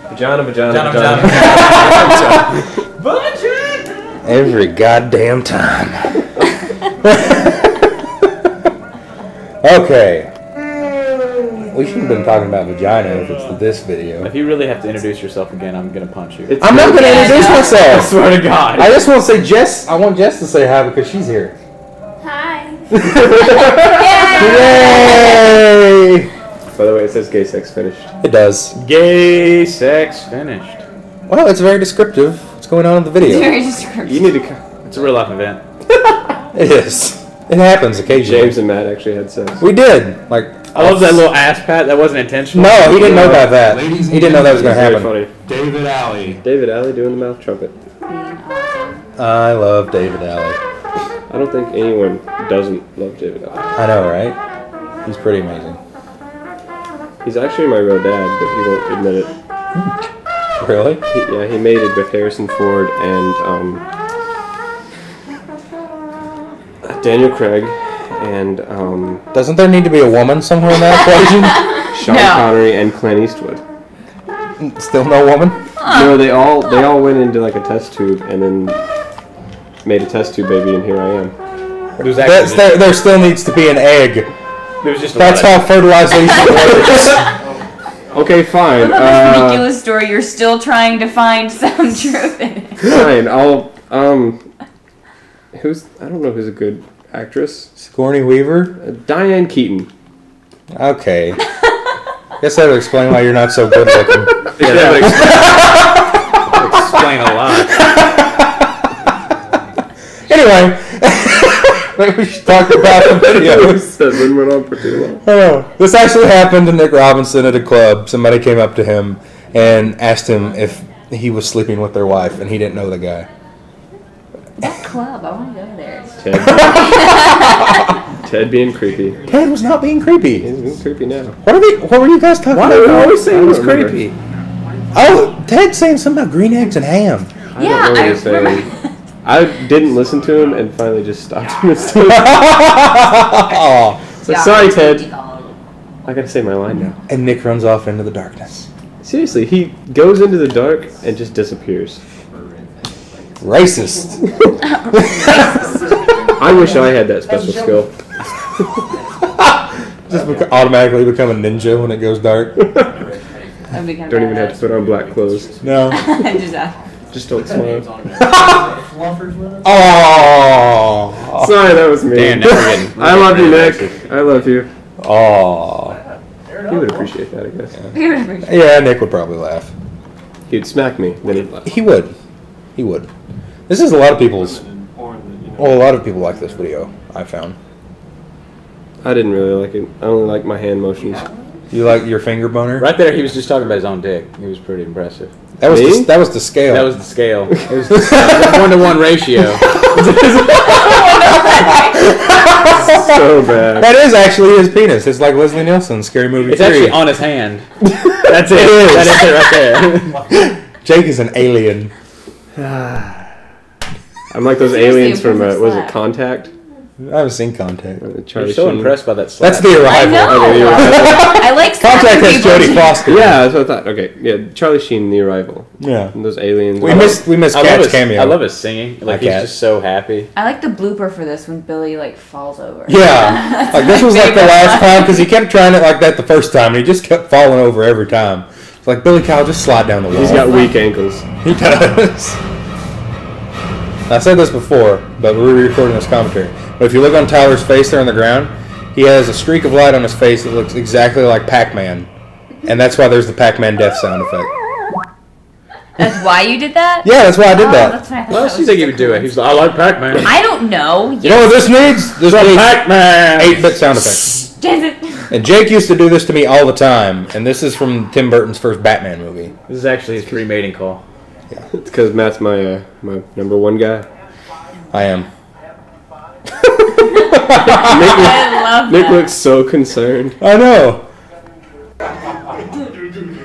Vagina. Every goddamn time. Okay. We should have been talking about vagina if it's this video. If you really have to introduce yourself again, I'm gonna punch you. I'm not gonna introduce myself. I swear to God. I just want to say Jess. I want Jess to say hi because she's here. Hi. Yay! By the way, it says gay sex finished. It does. Gay sex finished. Well, it's very descriptive. What's going on in the video? Very descriptive. You need to. It's a real life event. It is. It happens occasionally. James and Matt actually had sex. We did. Like. I love that little ass pat. That wasn't intentional. No, he didn't know about that. Ladies and He didn't know that was going to Very happen. funny. David Alley. David Alley doing the mouth trumpet. I love David Alley. I don't think anyone doesn't love David Alley. I know, right? He's pretty amazing. He's actually my real dad, but he won't admit it. Really? He mated with Harrison Ford and Daniel Craig and Doesn't there need to be a woman somewhere in that equation? Sean Connery and Clint Eastwood. Still no woman? No, they all went into like a test tube and then made a test tube baby, and here I am. It was actually There still needs to be an egg. There was just That's how fertilization works. Okay, fine. I love this ridiculous story. You're still trying to find some truth in it. Fine. I'll I don't know who's a good actress. Sigourney Weaver? Diane Keaton. Okay. Guess that would explain why you're not so good looking. Yeah, that would explain a lot. Anyway, maybe we should talk about the videos. That one went on for too long. Oh, this actually happened to Nick Robinson at a club. Somebody came up to him and asked him if he was sleeping with their wife, and he didn't know the guy. What club? I want to go there. Ted being creepy. Ted was not being creepy. He's being creepy now. What were you guys talking Why do about? you always say I it was don't remember. creepy? Oh, Ted's saying something about green eggs and ham. I don't know what he's saying. I didn't listen to him and finally just stopped him instead. Oh. So sorry, Ted. I gotta say my line now. And Nick runs off into the darkness. Seriously, he goes into the dark and just disappears. Racist. I wish I had that special skill. Just automatically become a ninja when it goes dark. Don't even have to put on black clothes. No. Just don't smile. Oh. Sorry, that was me. Damn, Nick, we're getting- I love you, Nick. I love you. Oh. He would appreciate that, I guess. Yeah, Nick would probably laugh. He'd smack me, then he'd laugh. He would. He would. This is a lot of people's. Well, a lot of people like this video, I found. I didn't really like it. I only like my hand motions. You like your finger boner? Right there, he was just talking about his own dick. He was pretty impressive. That was Me? that was the scale. That was the scale. It was the 1-to-1 ratio. So bad. That is actually his penis. It's like Leslie Nielsen's Scary Movie It's 3. actually on his hand. That's it. It is. That is it right there. Jake is an alien. I'm like those Seriously, aliens from, perfect was it slap. Contact? I haven't seen Contact. Charlie You're so Sheen. impressed by that slap. That's The I Arrival. know. Okay, The Arrival. I like Contact slapping has people. Jodie Foster. Yeah, that's what I thought. Okay, yeah, Charlie Sheen, The Arrival. Yeah. And those aliens. We missed I love Cat's his cameo. I love his singing. Like he's Cat. just so happy. I like the blooper for this when Billy like falls over. Yeah. Like this my was like the favorite last one. time because he kept trying it like that the first time and he just kept falling over every time. It's like Billy Kyle, just slide down the wall. He's got weak ankles. He does. I said this before, but we're re-recording this commentary. But if you look on Tyler's face there on the ground, he has a streak of light on his face that looks exactly like Pac-Man. And that's why there's the Pac-Man death sound effect. That's why you did that? Yeah, that's why I did that. That's what I thought. What else do you think he would do it? He's like, I like Pac-Man. I don't know. You know what this needs? This needs Pac-Man. 8-bit sound effects. And Jake used to do this to me all the time. And this is from Tim Burton's first Batman movie. This is actually his pre-mating call. It's because Matt's my my number one guy. I am. I love Nick that. looks so concerned. I know.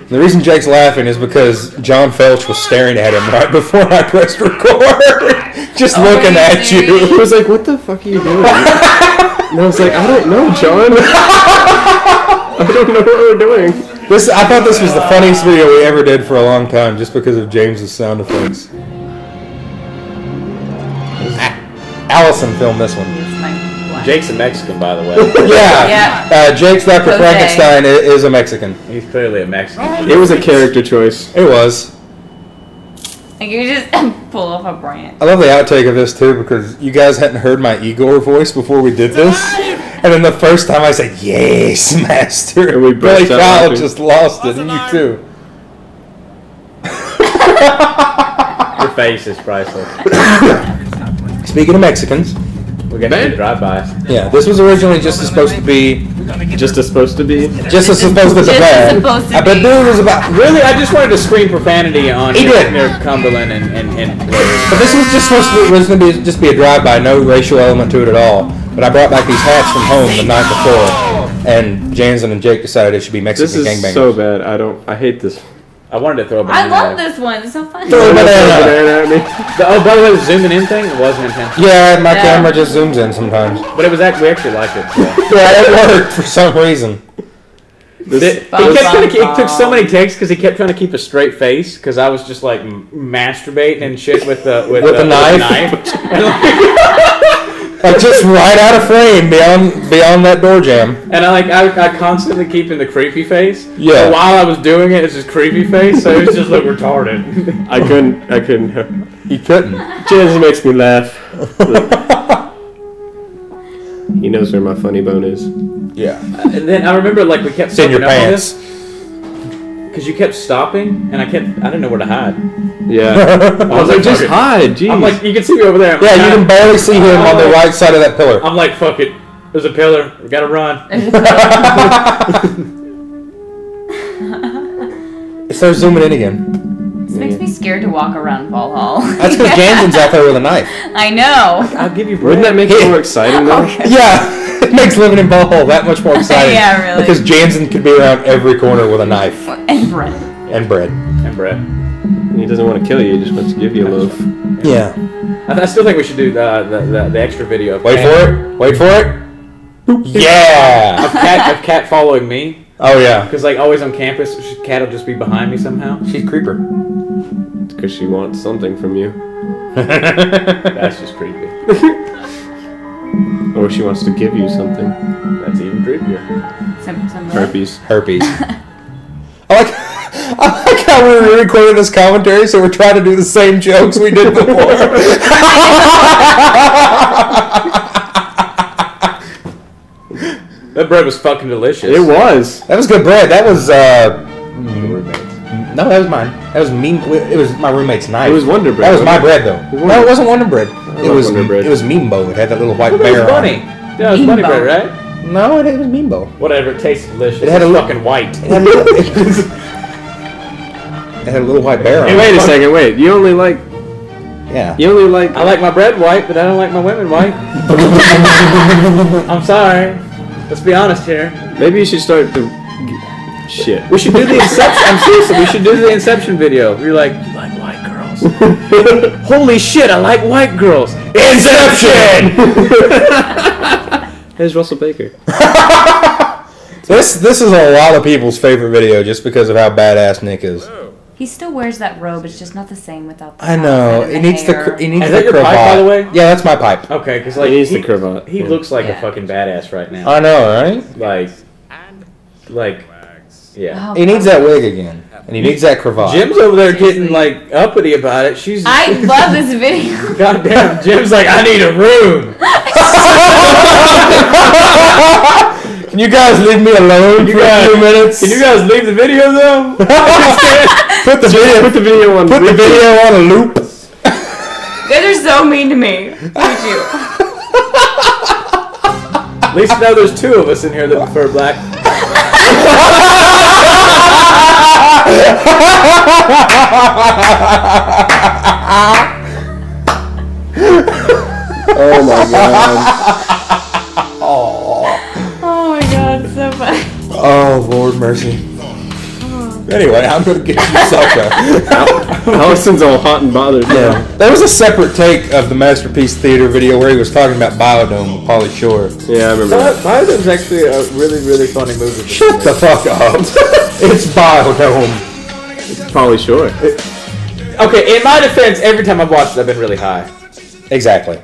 The reason Jake's laughing is because John Felch was staring at him right before I pressed record. Just looking at He you. was like, "What the fuck are you doing?" And I was like, "I don't know, John. I don't know what we're doing." I thought this was the funniest video we ever did for a long time, just because of James's sound effects. Allison filmed this one. Here's my blank. Jake's a Mexican, by the way. Yeah. Jake's Dr. Jose. Frankenstein is a Mexican. He's clearly a Mexican. It was a character choice. It was. Like you just pull off a branch. I love the outtake of this too, because you guys hadn't heard my Igor voice before we did this. And then the first time I said, "Yes, master," And we Billy burst out Kyle laughing. just lost it, and you too. Your face is priceless. Speaking of Mexicans, We got to do drive-bys. yeah, this was originally just supposed to be Just as supposed to be. just as supposed to Just as bad. supposed to I bet be. dude was about. Really, I just wanted to scream profanity on He did. near Cumberland and Blaze. But this was just supposed to be, was going to be just be a drive-by, no racial element to it at all. But I brought back these hats from home the night before, and Jansen and Jake decided it should be This Mexican is gangbangers. so bad. I hate this. I wanted to throw a I banana love at him. this one. It's so funny. Throw a banana. Banana at me. Oh, by the way, the zooming in thing, it wasn't intentional. Yeah, my Yeah. camera just zooms in sometimes. But it was actually, we actually liked it. So. Yeah, it worked for some reason. This, It took so many takes because he kept trying to keep a straight face because I was just like masturbating and shit with the knife? Like just right out of frame, beyond that door jam. And I constantly keep in the creepy face. Yeah. But while I was doing it, it's just creepy face, so it was just like retarded. I couldn't. He couldn't. Jens makes me laugh. He knows where my funny bone is. Yeah. And then I remember like we kept It's in your fucking up on pants. this because you kept stopping, and I didn't know where to hide. Yeah. I was like, just fuck it. hide. Jeez. I'm like, you can see me over there. I'm Yeah, like, you can barely see him on the right side of that pillar. I'm like, fuck it. There's a pillar. We gotta run. It starts zooming in again. This makes me scared to walk around Valhall. That's because Jansen's out there with a knife. I know. I'll give you Wouldn't that make it more exciting though? Yeah, it makes living in Ballhole that much more exciting. Yeah, really. Because Jansen could be around every corner with a knife And bread. and bread. And Brett. He doesn't want to kill you. He just wants to give you a loaf. Yeah. I still think we should do the extra video. Of Wait for it. Yeah. Of Cat following me. Oh yeah. Because like always on campus, Cat will just be behind me somehow. She's creeper. Because she wants something from you. That's just creepy. Or she wants to give you something. That's even creepier. Some Herpes. Herpes. I like how we were recording this commentary, so we're trying to do the same jokes we did before. That bread was fucking delicious. It was. That was good bread. That was Roommates. no, that was mine. That was mean. It was my roommate's knife. It was Wonder Bread. That was my wasn't bread though. was No, Wonder- it wasn't Wonder Bread. It love was Wonder Bread. It was Meembo. It had that little white It was bear on bunny. it. Yeah, it was bunny Beanbo. bread, right? No, it was Meembo. Whatever. It tasted delicious. It had a It's li- fucking white. It had a little, it had a little white bear on Hey, it. wait a second. Wait. You only like. Yeah. You only like. I like my bread white, but I don't like my women white. I'm sorry. Let's be honest here. Maybe you should start the. Shit. We should do the Inception. I'm serious. We should do the Inception video. You're like, you like white girls? Holy shit! I like white girls. Inception. There's Russell Baker. This is a lot of people's favorite video just because of how badass Nick is. He still wears that robe. It's just not the same without the I know. top and It the needs the hair. it needs Is the that your cravat. pipe, by the way? Yeah, that's my pipe. Okay, because like He needs the cravat. He Yeah. looks like a Yeah. fucking badass right now. I know, right? Like, yeah. Oh, He needs that wig again, and he needs that cravat. Jim's over there getting Seriously. like uppity about it. She's I love this video. goddamn. Jim's like, I need a room. Can you guys leave me alone for a few minutes? Can you guys leave the video though? put the video on. Put the video on a loop. You guys are so mean to me. Look at you. At least now there's two of us in here that prefer black. Oh my god. Oh my god, it's so funny. Oh Lord mercy. Anyway, I'm gonna get you sucker. Allison's all hot and bothered. Yeah. There was a separate take of the Masterpiece Theater video where he was talking about Biodome with Pauly Shore. Yeah, I remember that. Biodome's actually a really, really funny movie. Shut the fuck up. It's Biodome. Pauly Shore. Okay, in my defense, every time I've watched it, I've been really high. Exactly.